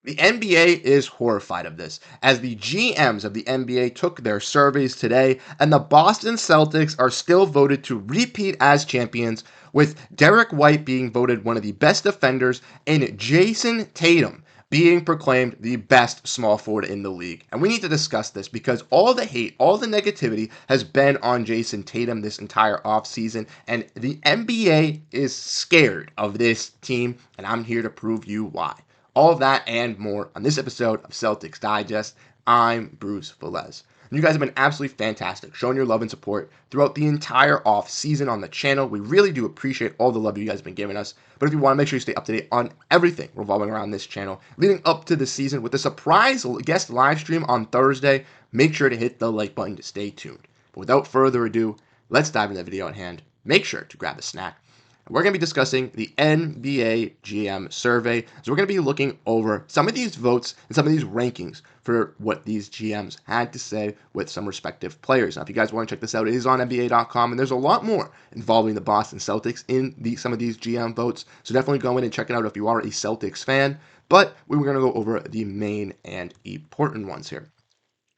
The NBA is horrified of this, as the GMs of the NBA took their surveys today, and the Boston Celtics are still voted to repeat as champions, with Derrick White being voted one of the best defenders and Jayson Tatum being proclaimed the best small forward in the league. And we need to discuss this because all the hate, all the negativity has been on Jayson Tatum this entire offseason, and the NBA is scared of this team, and I'm here to prove you why. All of that and more on this episode of Celtics Digest. I'm Bruce Velez. You guys have been absolutely fantastic, showing your love and support throughout the entire off season on the channel. We really do appreciate all the love you guys have been giving us. But if you want to make sure you stay up to date on everything revolving around this channel leading up to the season with a surprise guest live stream on Thursday, make sure to hit the like button to stay tuned. But without further ado, let's dive into the video at hand. Make sure to grab a snack. We're going to be discussing the NBA GM survey. So we're going to be looking over some of these votes and some of these rankings for what these GMs had to say with some respective players. Now, if you guys want to check this out, it is on NBA.com, and there's a lot more involving the Boston Celtics in some of these GM votes. So definitely go in and check it out if you are a Celtics fan. But we were going to go over the main and important ones here.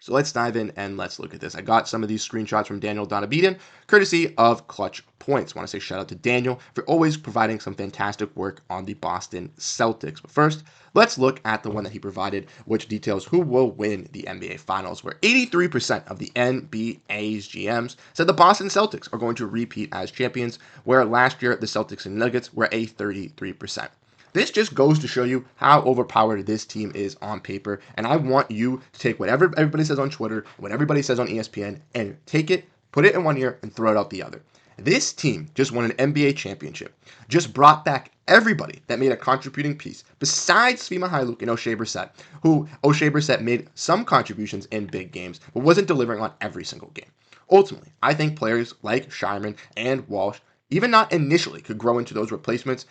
So let's dive in and let's look at this. I got some of these screenshots from Daniel Donabedian, courtesy of Clutch Points. I want to say shout out to Daniel for always providing some fantastic work on the Boston Celtics. But first, let's look at the one that he provided, which details who will win the NBA Finals, where 83% of the NBA's GMs said the Boston Celtics are going to repeat as champions, where last year the Celtics and Nuggets were a 33%. This just goes to show you how overpowered this team is on paper, and I want you to take whatever everybody says on Twitter, what everybody says on ESPN, and take it, put it in one ear, and throw it out the other. This team just won an NBA championship, just brought back everybody that made a contributing piece, besides Svi Mykhailiuk and Oshae Brissett, who Oshae Brissett made some contributions in big games, but wasn't delivering on every single game. Ultimately, I think players like Shyman and Walsh, even not initially, could grow into those replacements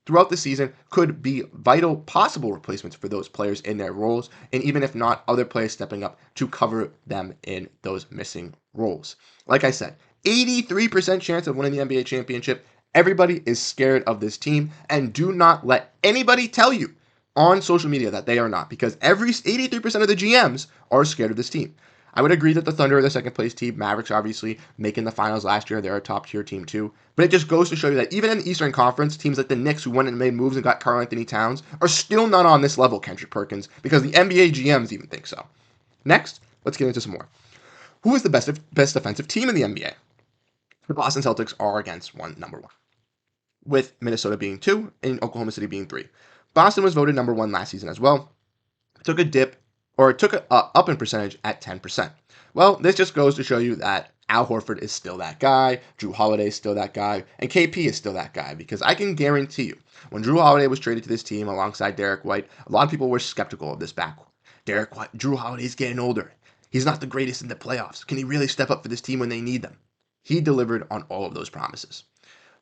throughout the season, could be vital possible replacements for those players in their roles, and even if not, other players stepping up to cover them in those missing roles. Like I said, 83% chance of winning the NBA championship. Everybody is scared of this team, and do not let anybody tell you on social media that they are not, because 83% of the GMs are scared of this team. I would agree that the Thunder are the second place team. Mavericks, obviously, making the finals last year. They're a top tier team too. But it just goes to show you that even in the Eastern Conference, teams like the Knicks, who went and made moves and got Karl-Anthony Towns, are still not on this level, Kendrick Perkins, because the NBA GMs even think so. Next, let's get into some more. Who is the best defensive team in the NBA? The Boston Celtics are against number one, with Minnesota being 2 and Oklahoma City being 3. Boston was voted number 1 last season as well. Took a dip, or it took a up in percentage at 10%. Well, this just goes to show you that Al Horford is still that guy, Jrue Holiday is still that guy, and KP is still that guy, because I can guarantee you, when Jrue Holiday was traded to this team alongside Derrick White, a lot of people were skeptical of this backcourt. Derrick White, Jrue Holiday's getting older. He's not the greatest in the playoffs. Can he really step up for this team when they need them? He delivered on all of those promises.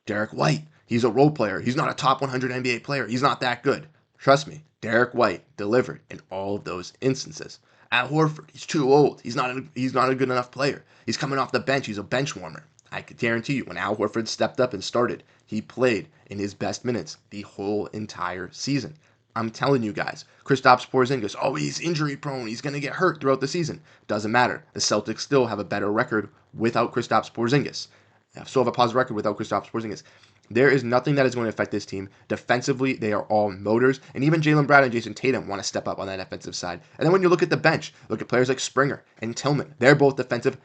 Derrick White, he's a role player. He's not a top 100 NBA player. He's not that good. Trust me, Derrick White delivered in all of those instances. Al Horford, he's too old. He's not a good enough player. He's coming off the bench. He's a bench warmer. I could guarantee you, when Al Horford stepped up and started, he played in his best minutes the whole entire season. I'm telling you guys, Kristaps Porziņģis, he's injury prone. He's going to get hurt throughout the season. Doesn't matter. The Celtics still have a better record without Kristaps Porziņģis. They still have a positive record without Kristaps Porziņģis. There is nothing that is going to affect this team. Defensively, they are all motors, and even Jaylen Brown and Jayson Tatum want to step up on that defensive side. And then when you look at the bench, look at players like Springer and Tillman. They're both defensive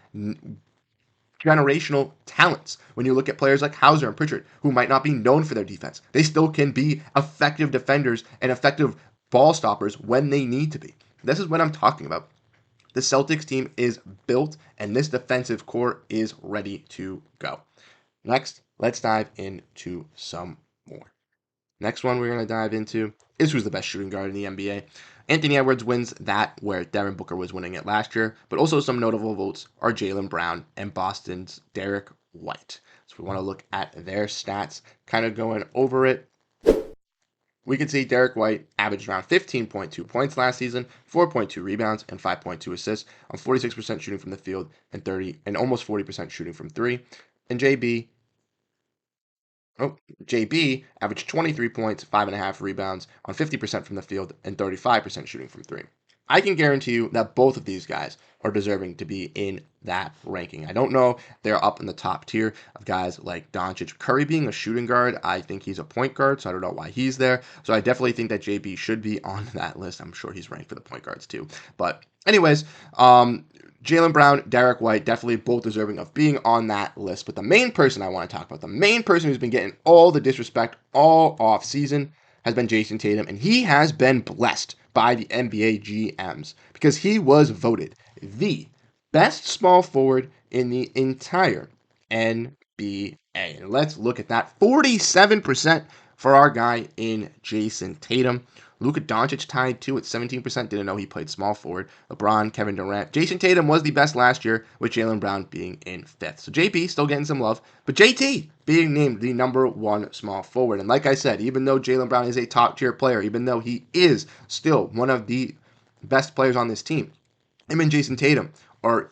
generational talents. When you look at players like Hauser and Pritchard, who might not be known for their defense, they still can be effective defenders and effective ball stoppers when they need to be. This is what I'm talking about. The Celtics team is built, and this defensive core is ready to go. Next, let's dive into some more. Next one we're going to dive into is who's the best shooting guard in the NBA. Anthony Edwards wins that, where Devin Booker was winning it last year, but also some notable votes are Jaylen Brown and Boston's Derrick White. So we want to look at their stats, kind of going over it. We can see Derrick White averaged around 15.2 points last season, 4.2 rebounds, and 5.2 assists on 46% shooting from the field and almost 40% shooting from 3. And JB Oh, JB averaged 23 points, 5.5 rebounds on 50% from the field and 35% shooting from three. I can guarantee you that both of these guys are deserving to be in that ranking. I don't know they're up in the top tier of guys like Doncic. Curry being a shooting guard, I think he's a point guard, so I don't know why he's there. So I definitely think that JB should be on that list. I'm sure he's ranked for the point guards too. But anyways, Jaylen Brown, Derrick White, definitely both deserving of being on that list. But the main person I want to talk about, the main person who's been getting all the disrespect all off season, has been Jayson Tatum, and he has been blessed by the NBA GMs because he was voted the best small forward in the entire NBA. And let's look at that. 47% for our guy in Jayson Tatum. Luka Doncic tied too at 17%. Didn't know he played small forward. LeBron, Kevin Durant. Jayson Tatum was the best last year, with Jaylen Brown being in fifth. So JP still getting some love, but JT being named the number one small forward. And like I said, even though Jaylen Brown is a top tier player, even though he is still one of the best players on this team, him and Jayson Tatum are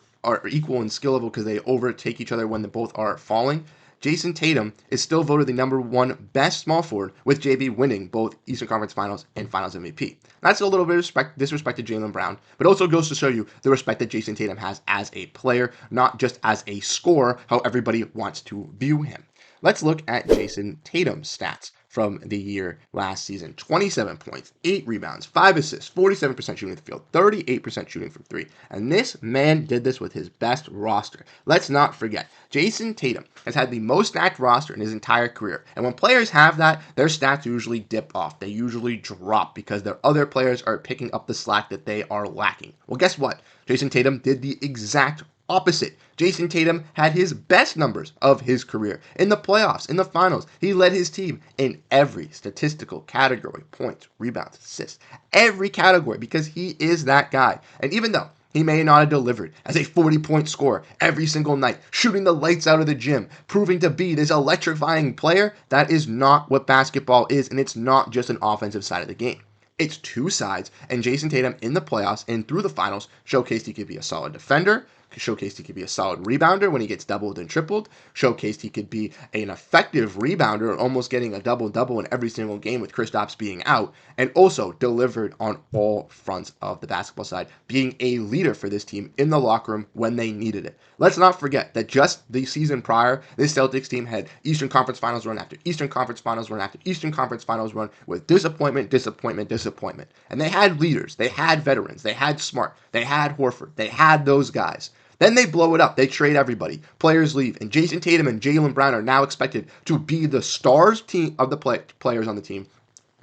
equal in skill level because they overtake each other when they both are falling. Jayson Tatum is still voted the number one best small forward, with JB winning both Eastern Conference Finals and Finals MVP. That's a little bit of disrespect to Jaylen Brown, but also goes to show you the respect that Jayson Tatum has as a player, not just as a scorer, how everybody wants to view him. Let's look at Jayson Tatum's stats from the year last season. 27 points, 8 rebounds, 5 assists, 47% shooting at the field, 38% shooting from 3. And this man did this with his best roster. Let's not forget, Jayson Tatum has had the most stacked roster in his entire career. And when players have that, their stats usually dip off. They usually drop because their other players are picking up the slack that they are lacking. Well, guess what? Jayson Tatum did the exact opposite. Jayson Tatum had his best numbers of his career. In the playoffs, in the finals, he led his team in every statistical category: points, rebounds, assists, every category, because he is that guy. And even though he may not have delivered as a 40-point scorer every single night, shooting the lights out of the gym, proving to be this electrifying player, that is not what basketball is, and it's not just an offensive side of the game. It's two sides, and Jayson Tatum in the playoffs and through the finals showcased he could be a solid defender, showcased he could be a solid rebounder when he gets doubled and tripled, showcased he could be an effective rebounder, almost getting a double-double in every single game with Kristaps being out, and also delivered on all fronts of the basketball side, being a leader for this team in the locker room when they needed it. Let's not forget that just the season prior, this Celtics team had Eastern Conference Finals run after Eastern Conference Finals run after Eastern Conference Finals run with disappointment, disappointment, disappointment. And they had leaders, they had veterans, they had Smart, they had Horford, they had those guys. Then they blow it up. They trade everybody. Players leave. And Jayson Tatum and Jaylen Brown are now expected to be the stars team of the players on the team.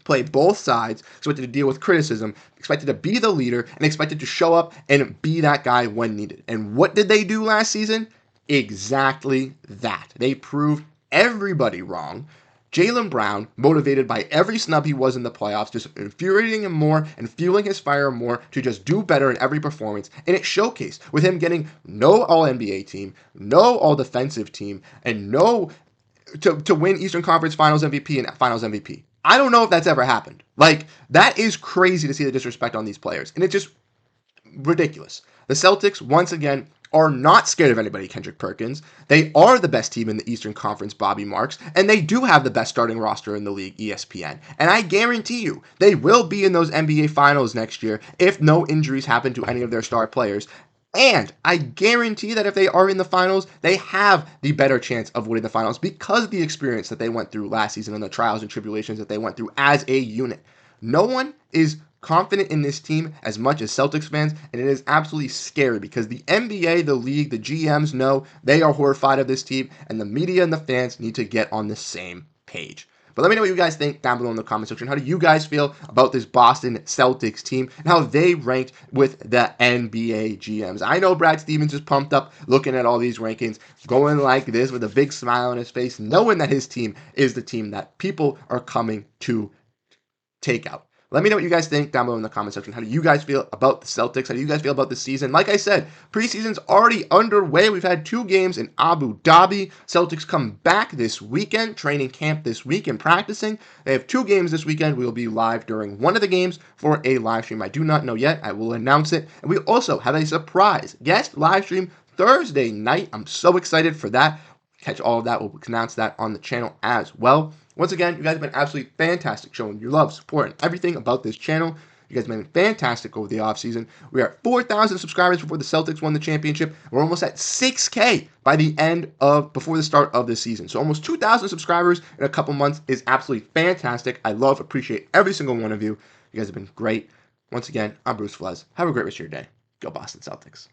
Play both sides, expected to deal with criticism, expected to be the leader, and expected to show up and be that guy when needed. And what did they do last season? Exactly that. They proved everybody wrong. Jaylen Brown, motivated by every snub he was in the playoffs, just infuriating him more and fueling his fire more to just do better in every performance. And it showcased with him getting no All-NBA team, no All-Defensive team, and no to win Eastern Conference Finals MVP and Finals MVP. I don't know if that's ever happened. Like, that is crazy to see the disrespect on these players. And it's just ridiculous. The Celtics, once again, are not scared of anybody, Kendrick Perkins. They are the best team in the Eastern Conference, Bobby Marks, and they do have the best starting roster in the league, ESPN. And I guarantee you, they will be in those NBA Finals next year if no injuries happen to any of their star players. And I guarantee that if they are in the finals, they have the better chance of winning the finals because of the experience that they went through last season and the trials and tribulations that they went through as a unit. No one is confident in this team as much as Celtics fans, and it is absolutely scary because the NBA, the league, the GMs know they are horrified of this team, and the media and the fans need to get on the same page. But let me know what you guys think down below in the comment section. How do you guys feel about this Boston Celtics team and how they ranked with the NBA GMs? I know Brad Stevens is pumped up looking at all these rankings, going like this with a big smile on his face, knowing that his team is the team that people are coming to take out. Let me know what you guys think down below in the comment section. How do you guys feel about the Celtics? How do you guys feel about the season? Like I said, preseason's already underway. We've had 2 games in Abu Dhabi. Celtics come back this weekend, training camp this week and practicing. They have 2 games this weekend. We will be live during one of the games for a live stream. I do not know yet. I will announce it. And we also have a surprise guest live stream Thursday night. I'm so excited for that. catch all of that. We'll announce that on the channel as well. Once again, you guys have been absolutely fantastic, showing your love, support, and everything about this channel. You guys have been fantastic over the offseason. We are at 4,000 subscribers before the Celtics won the championship. We're almost at 6K by the before the start of the season. So almost 2,000 subscribers in a couple months is absolutely fantastic. I appreciate every single one of you. You guys have been great. Once again, I'm Bruce Flez. Have a great rest of your day. Go Boston Celtics.